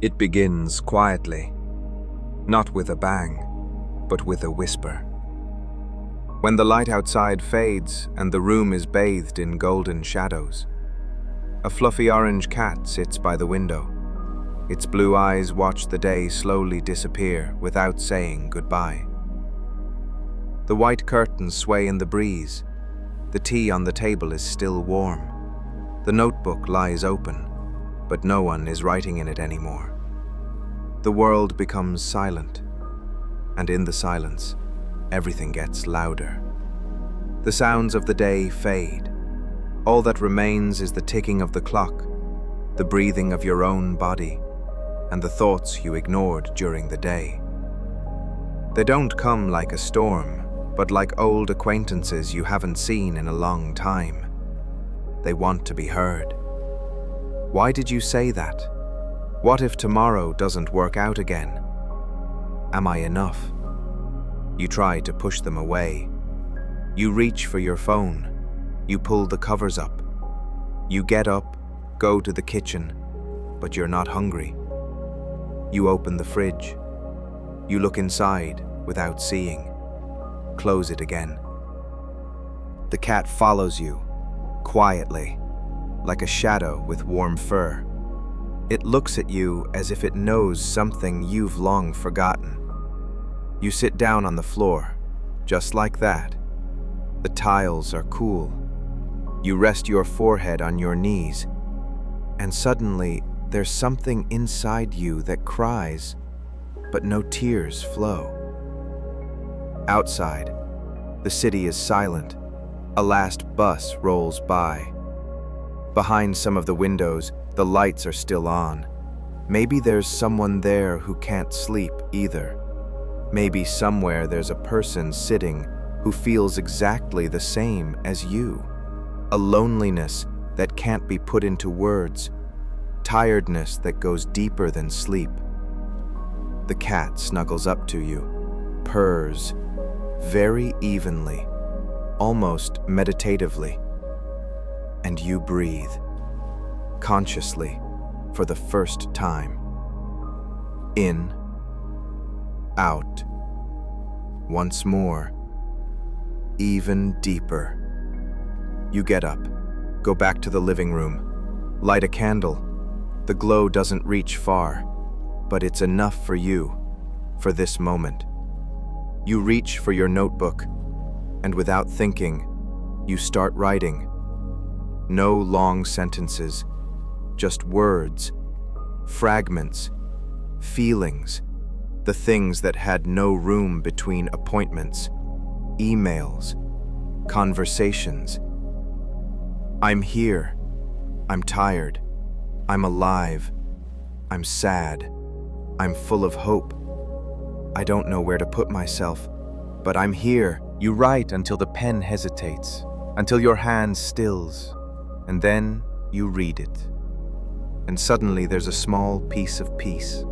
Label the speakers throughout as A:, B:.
A: It begins quietly, not with a bang, but with a whisper. When the light outside fades and the room is bathed in golden shadows, a fluffy orange cat sits by the window. Its blue eyes watch the day slowly disappear without saying goodbye. The white curtains sway in the breeze. The tea on the table is still warm. The notebook lies open, but no one is writing in it anymore. The world becomes silent, and in the silence, everything gets louder. The sounds of the day fade. All that remains is the ticking of the clock, the breathing of your own body, and the thoughts you ignored during the day. They don't come like a storm, but like old acquaintances you haven't seen in a long time. They want to be heard. Why did you say that? What if tomorrow doesn't work out again? Am I enough? You try to push them away. You reach for your phone. You pull the covers up. You get up, go to the kitchen, but you're not hungry. You open the fridge. You look inside without seeing. Close it again. The cat follows you, quietly, like a shadow with warm fur. It looks at you as if it knows something you've long forgotten. You sit down on the floor, just like that. The tiles are cool. You rest your forehead on your knees, and suddenly there's something inside you that cries, but no tears flow. Outside, the city is silent. A last bus rolls by. Behind some of the windows, the lights are still on. Maybe there's someone there who can't sleep either. Maybe somewhere there's a person sitting who feels exactly the same as you. A loneliness that can't be put into words. Tiredness that goes deeper than sleep. The cat snuggles up to you, purrs, very evenly, almost meditatively. And you breathe, consciously, for the first time. In, out, once more, even deeper. You get up, go back to the living room, light a candle. The glow doesn't reach far, but it's enough for you, for this moment. You reach for your notebook, and without thinking, you start writing. No long sentences, just words, fragments, feelings, the things that had no room between appointments, emails, conversations. I'm here. I'm tired. I'm alive. I'm sad. I'm full of hope. I don't know where to put myself, but I'm here. You write until the pen hesitates, until your hand stills, and then you read it. And suddenly there's a small piece of peace.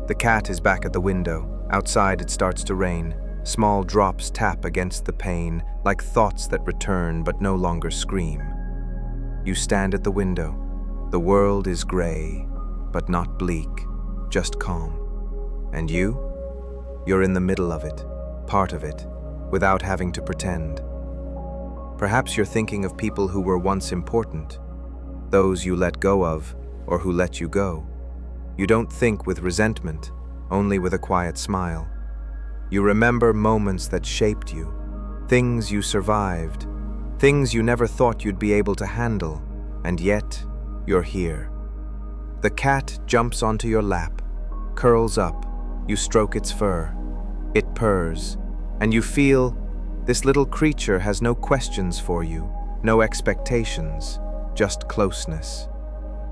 A: The cat is back at the window. Outside it starts to rain. Small drops tap against the pane, like thoughts that return but no longer scream. You stand at the window. The world is gray, but not bleak, just calm. And you? You're in the middle of it, part of it, without having to pretend. Perhaps you're thinking of people who were once important, those you let go of, or who let you go. You don't think with resentment, only with a quiet smile. You remember moments that shaped you, things you survived, things you never thought you'd be able to handle, and yet you're here. The cat jumps onto your lap, curls up, you stroke its fur. It purrs, and you feel this little creature has no questions for you, no expectations, just closeness.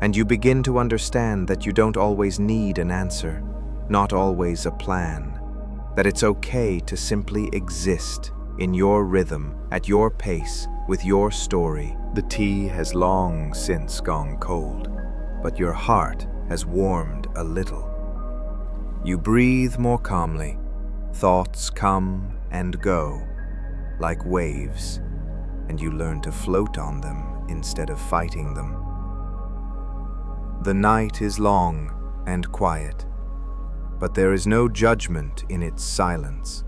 A: And you begin to understand that you don't always need an answer, not always a plan, that it's okay to simply exist in your rhythm, at your pace, with your story. The tea has long since gone cold, but your heart has warmed a little. You breathe more calmly. Thoughts come and go, like waves, and you learn to float on them instead of fighting them. The night is long and quiet, but there is no judgment in its silence.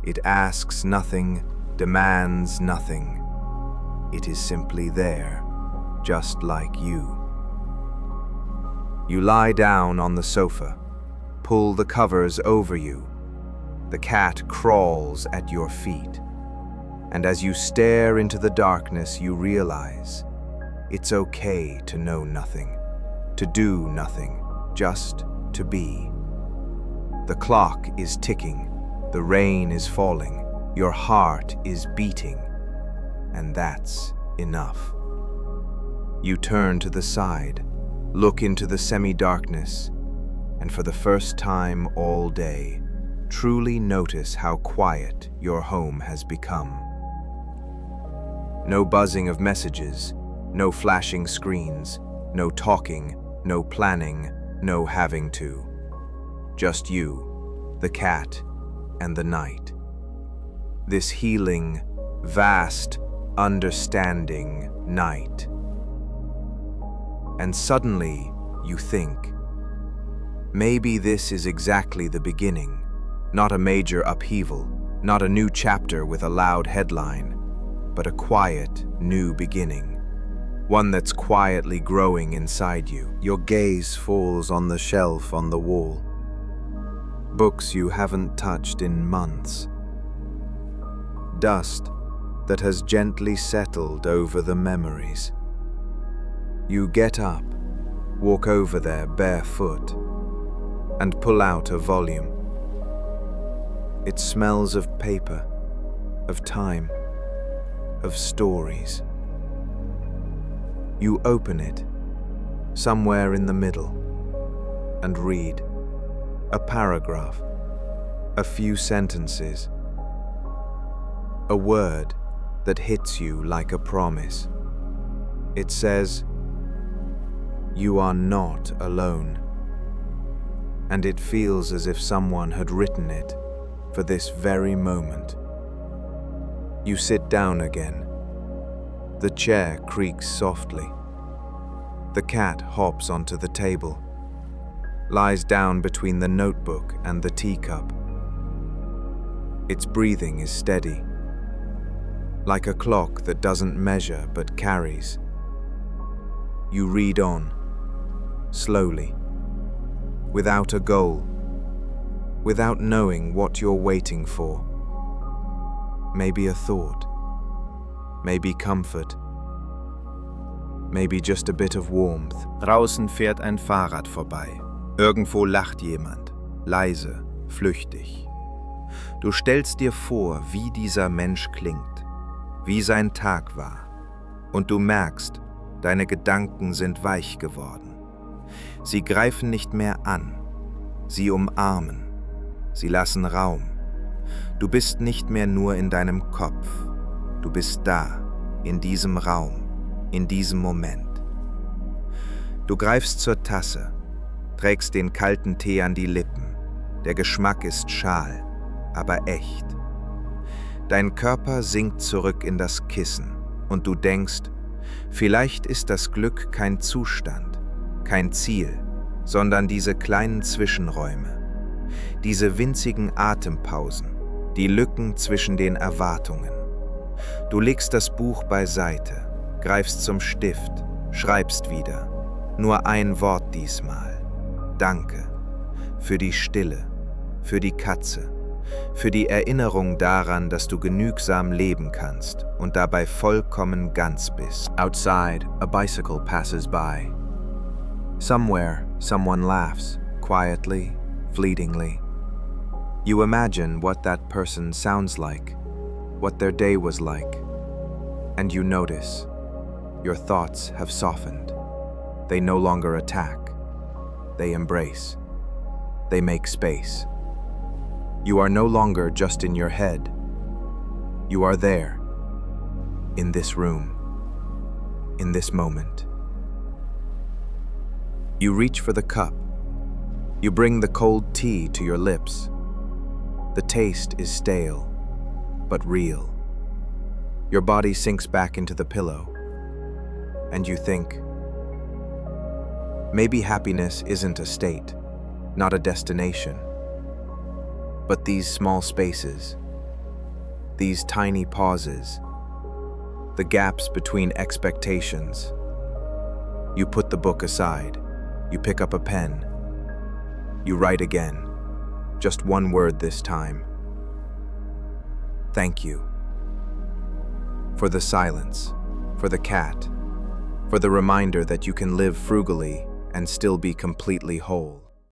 A: It asks nothing, demands nothing. It is simply there, just like you. You lie down on the sofa, pull the covers over you. The cat crawls at your feet. And as you stare into the darkness, you realize it's okay to know nothing, to do nothing, just to be. The clock is ticking, the rain is falling, your heart is beating, and that's enough. You turn to the side, look into the semi-darkness, and for the first time all day, truly notice how quiet your home has become. No buzzing of messages, no flashing screens, no talking, no planning, no having to. Just you, the cat, and the night. This healing, vast, understanding night. And suddenly you think, maybe this is exactly the beginning, not a major upheaval, not a new chapter with a loud headline, but a quiet, new beginning. One that's quietly growing inside you. Your gaze falls on the shelf on the wall. Books you haven't touched in months. Dust that has gently settled over the memories. You get up, walk over there barefoot, and pull out a volume. It smells of paper, of time, of stories. You open it, somewhere in the middle, and read a paragraph, a few sentences, a word that hits you like a promise. It says, "You are not alone." And it feels as if someone had written it for this very moment. You sit down again. The chair creaks softly. The cat hops onto the table, lies down between the notebook and the teacup. Its breathing is steady, like a clock that doesn't measure but carries. You read on, slowly, without a goal, without knowing what you're waiting for. Maybe a thought, maybe comfort, maybe just a bit of warmth.
B: Draußen fährt ein Fahrrad vorbei. Irgendwo lacht jemand, leise, flüchtig. Du stellst dir vor, wie dieser Mensch klingt, wie sein Tag war. Und du merkst, deine Gedanken sind weich geworden. Sie greifen nicht mehr an, sie umarmen, sie lassen Raum. Du bist nicht mehr nur in deinem Kopf, du bist da, in diesem Raum, in diesem Moment. Du greifst zur Tasse, trägst den kalten Tee an die Lippen. Der Geschmack ist schal, aber echt. Dein Körper sinkt zurück in das Kissen und du denkst, vielleicht ist das Glück kein Zustand, kein Ziel, sondern diese kleinen Zwischenräume, diese winzigen Atempausen, die Lücken zwischen den Erwartungen. Du legst das Buch beiseite, greifst zum Stift, schreibst wieder. Nur ein Wort diesmal. Danke. Für die Stille, für die Katze, für die Erinnerung daran, dass du genügsam leben kannst und dabei vollkommen ganz bist.
A: Outside, a bicycle passes by. Somewhere, someone laughs, quietly, fleetingly. You imagine what that person sounds like, what their day was like, and you notice your thoughts have softened. They no longer attack. They embrace. They make space. You are no longer just in your head. You are there, in this room, in this moment. You reach for the cup. You bring the cold tea to your lips. The taste is stale, but real. Your body sinks back into the pillow, and you think, Maybe happiness isn't a state, not a destination, but these small spaces, these tiny pauses, the gaps between expectations. You put the book aside, you pick up a pen, you write again, just one word this time. Thank you. For the silence, for the cat, for the reminder that you can live frugally and still be completely whole.